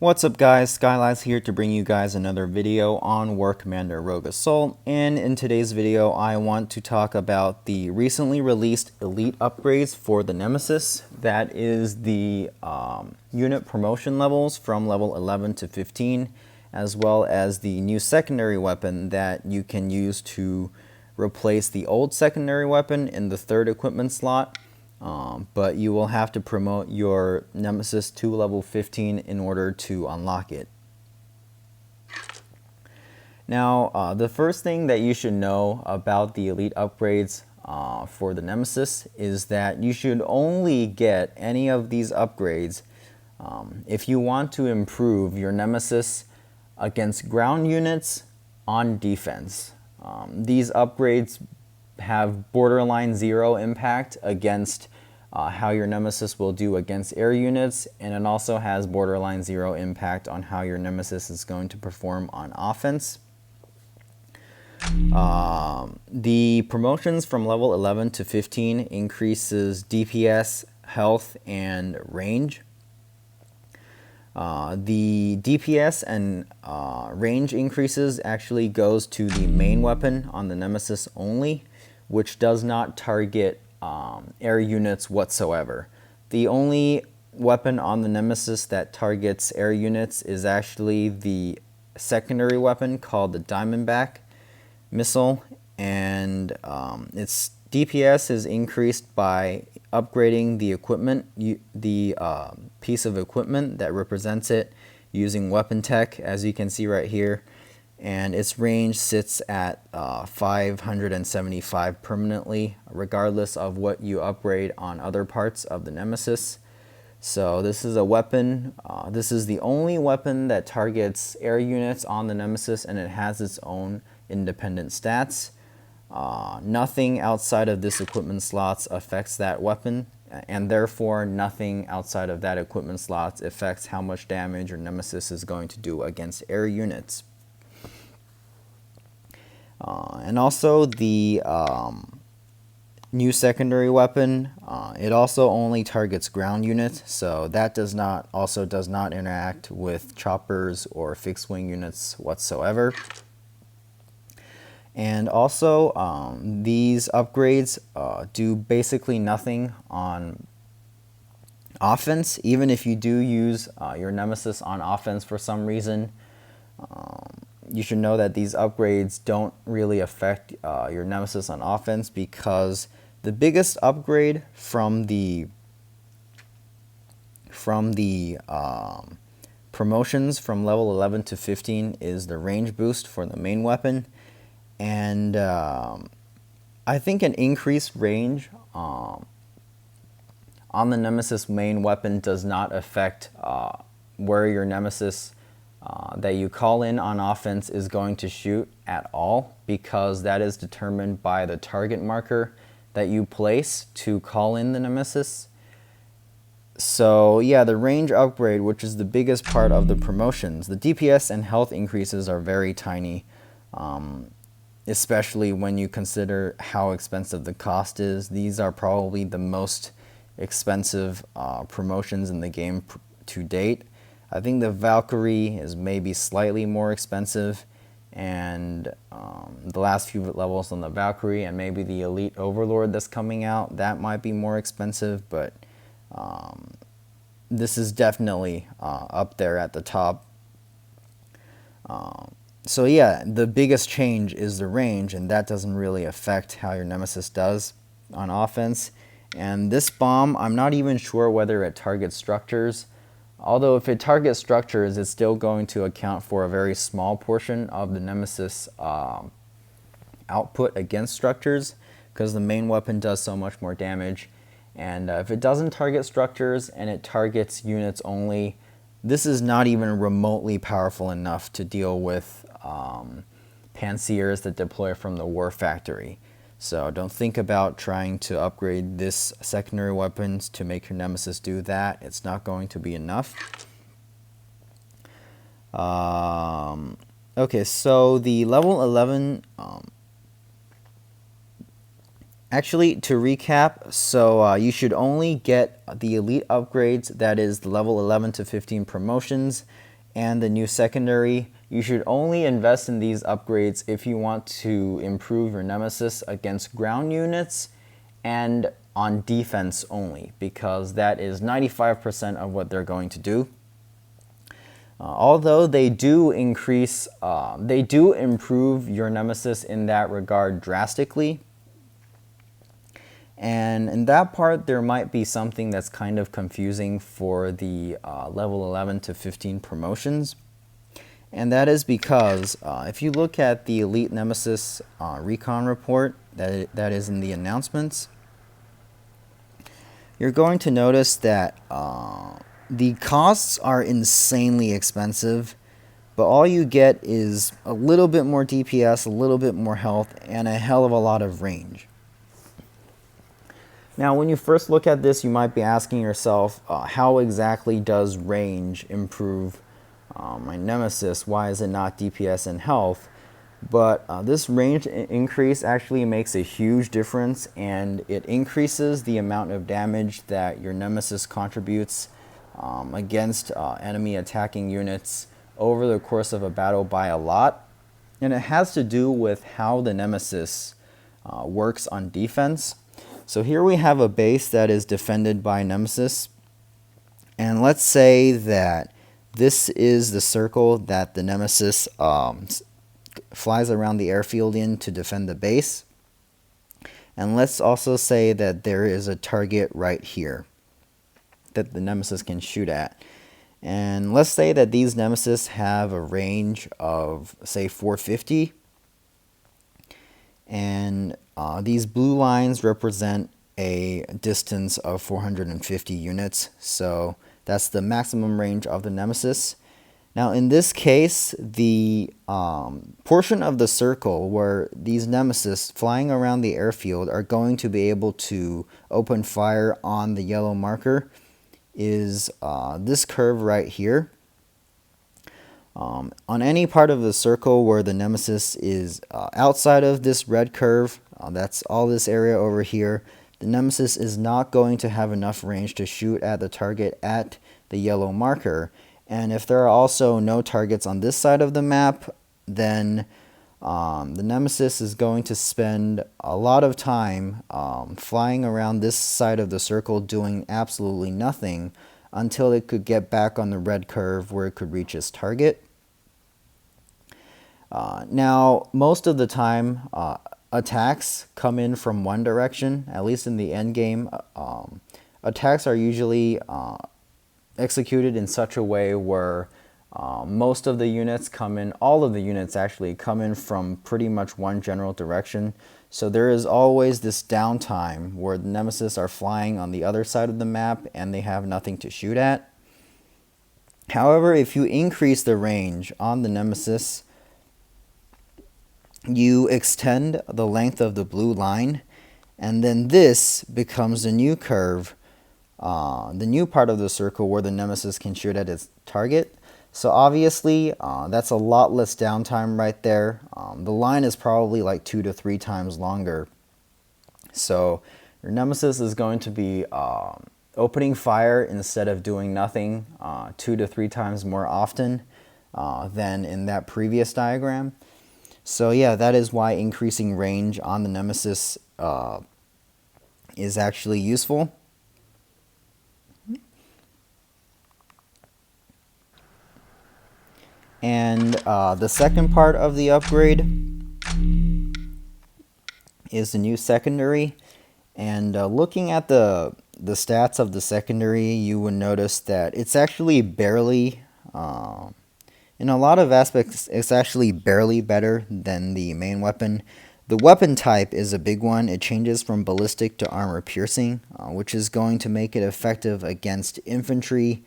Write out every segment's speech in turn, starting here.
What's up guys, Skylaz here to bring you guys another video on War Commander Rogue Assault, and in today's video I want to talk about the recently released elite upgrades for the Nemesis. That is the unit promotion levels from level 11 to 15, as well as the new secondary weapon that you can use to replace the old secondary weapon in the third equipment slot. But you will have to promote your Nemesis to level 15 in order to unlock it. Now, the first thing that you should know about the elite upgrades for the Nemesis is that you should only get any of these upgrades if you want to improve your Nemesis against ground units on defense. These upgrades have borderline zero impact against how your Nemesis will do against air units, and it also has borderline zero impact on how your Nemesis is going to perform on offense. The promotions from level 11 to 15 increases DPS, health, and range. The DPS and range increases actually goes to the main weapon on the Nemesis only, which does not target air units whatsoever. The only weapon on the Nemesis that targets air units is actually the secondary weapon called the Diamondback missile, and its DPS is increased by upgrading the equipment, the piece of equipment that represents it, using weapon tech, as you can see right here. And its range sits at 575 permanently, regardless of what you upgrade on other parts of the Nemesis. So this is a weapon, this is the only weapon that targets air units on the Nemesis, and it has its own independent stats. Nothing outside of this equipment slots affects that weapon, and therefore nothing outside of that equipment slots affects how much damage your Nemesis is going to do against air units. And also the new secondary weapon, it also only targets ground units, so that does not interact with choppers or fixed wing units whatsoever. And also these upgrades do basically nothing on offense. Even if you do use your Nemesis on offense for some reason, you should know that these upgrades don't really affect your Nemesis on offense, because the biggest upgrade from the promotions from level 11 to 15 is the range boost for the main weapon. And I think an increased range on the Nemesis main weapon does not affect where your Nemesis that you call in on offense is going to shoot at all, because that is determined by the target marker that you place to call in the Nemesis. So yeah, the range upgrade, which is the biggest part of the promotions, the DPS and health increases are very tiny, especially when you consider how expensive the cost is. These are probably the most expensive promotions in the game to date. I think the Valkyrie is maybe slightly more expensive, and the last few levels on the Valkyrie and maybe the Elite Overlord that's coming out, that might be more expensive, but this is definitely up there at the top. So yeah, the biggest change is the range, and that doesn't really affect how your Nemesis does on offense. And this bomb, I'm not even sure whether it targets structures. Although if it targets structures, it's still going to account for a very small portion of the Nemesis output against structures, because the main weapon does so much more damage. And if it doesn't target structures and it targets units only, this is not even remotely powerful enough to deal with Panseers that deploy from the War Factory. So don't think about trying to upgrade this secondary weapons to make your Nemesis do that. It's not going to be enough. Okay, so the level 11, actually to recap, so you should only get the elite upgrades, that is the level 11 to 15 promotions. and the new secondary. You should only invest in these upgrades if you want to improve your Nemesis against ground units and on defense only, because that is 95% of what they're going to do. Although they do improve your Nemesis in that regard drastically. And in that part, there might be something that's kind of confusing for the level 11 to 15 promotions. And that is because if you look at the Elite Nemesis recon report that is in the announcements, you're going to notice that the costs are insanely expensive, but all you get is a little bit more DPS, a little bit more health, and a hell of a lot of range. Now, when you first look at this, you might be asking yourself, how exactly does range improve my Nemesis? Why is it not DPS and health? But this range increase actually makes a huge difference, and it increases the amount of damage that your Nemesis contributes against enemy attacking units over the course of a battle by a lot. And it has to do with how the Nemesis works on defense. So here we have a base that is defended by Nemesis, and let's say that this is the circle that the Nemesis flies around the airfield in to defend the base. And let's also say that there is a target right here that the Nemesis can shoot at. And let's say that these Nemesis have a range of, say, 450. And these blue lines represent a distance of 450 units. So that's the maximum range of the Nemesis. Now in this case, the portion of the circle where these Nemesis flying around the airfield are going to be able to open fire on the yellow marker is this curve right here. On any part of the circle where the Nemesis is outside of this red curve, that's all this area over here, the Nemesis is not going to have enough range to shoot at the target at the yellow marker. And if there are also no targets on this side of the map, then the Nemesis is going to spend a lot of time flying around this side of the circle doing absolutely nothing until it could get back on the red curve where it could reach its target. Now, most of the time, attacks come in from one direction, at least in the end game. Attacks are usually executed in such a way where most of the units come in, all of the units actually come in from pretty much one general direction. So there is always this downtime where the Nemesis are flying on the other side of the map and they have nothing to shoot at. However, if you increase the range on the Nemesis, you extend the length of the blue line, and then this becomes the new curve, the new part of the circle where the Nemesis can shoot at its target. So obviously, that's a lot less downtime right there. The line is probably like 2 to 3 times longer. So your Nemesis is going to be opening fire instead of doing nothing 2 to 3 times more often than in that previous diagram. So yeah, that is why increasing range on the Nemesis is actually useful. And the second part of the upgrade is the new secondary. And looking at the stats of the secondary, you would notice that it's actually barely, in a lot of aspects, it's actually barely better than the main weapon. The weapon type is a big one. It changes from ballistic to armor piercing, which is going to make it effective against infantry,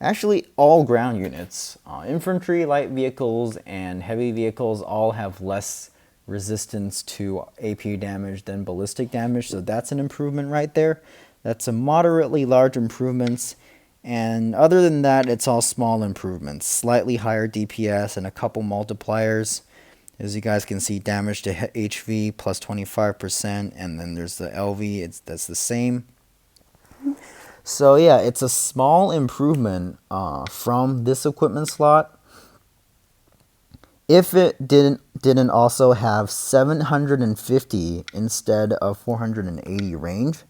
actually all ground units. Infantry, light vehicles, and heavy vehicles all have less resistance to AP damage than ballistic damage, so that's an improvement right there. That's a moderately large improvements, and other than that, it's all small improvements. Slightly higher DPS and a couple multipliers. As you guys can see, damage to HV plus 25%, and then there's the LV, that's the same. So yeah, it's a small improvement from this equipment slot. If it didn't also have 750 instead of 480 range.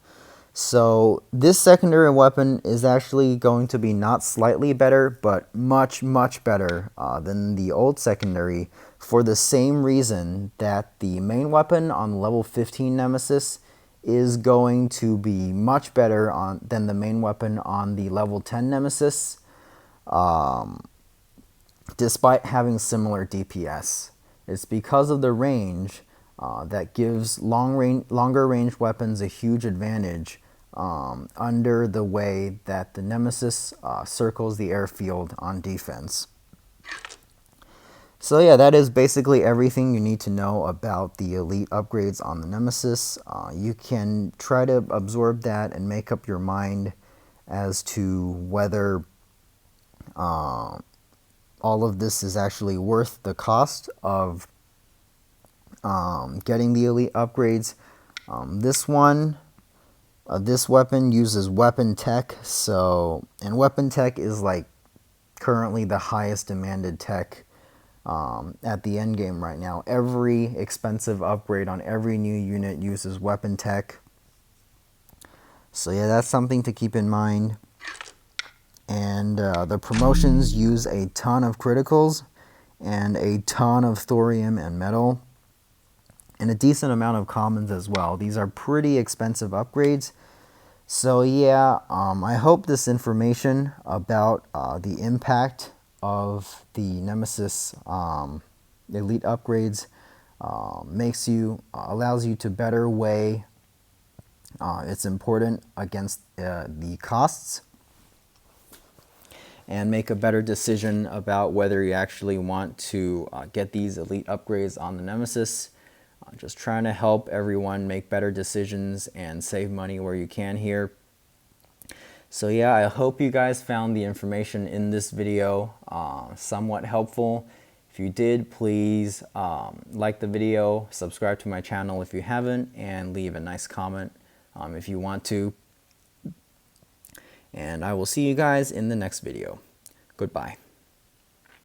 So this secondary weapon is actually going to be not slightly better, but much, much better than the old secondary, for the same reason that the main weapon on level 15 Nemesis is going to be much better than the main weapon on the level 10 Nemesis, despite having similar DPS. It's because of the range that gives longer range weapons a huge advantage under the way that the Nemesis circles the airfield on defense. So yeah, that is basically everything you need to know about the elite upgrades on the Nemesis. You can try to absorb that and make up your mind as to whether all of this is actually worth the cost of getting the elite upgrades. This weapon uses weapon tech, and weapon tech is like currently the highest demanded tech at the end game right now. Every expensive upgrade on every new unit uses weapon tech. So yeah, that's something to keep in mind. And the promotions use a ton of criticals and a ton of thorium and metal, and a decent amount of commons as well. These are pretty expensive upgrades. So yeah, I hope this information about the impact of the Nemesis elite upgrades allows you to better weigh its importance against the costs, and make a better decision about whether you actually want to get these elite upgrades on the Nemesis. Just trying to help everyone make better decisions and save money where you can here. So yeah, I hope you guys found the information in this video somewhat helpful. If you did, please like the video, subscribe to my channel if you haven't, and leave a nice comment if you want to. And I will see you guys in the next video. Goodbye.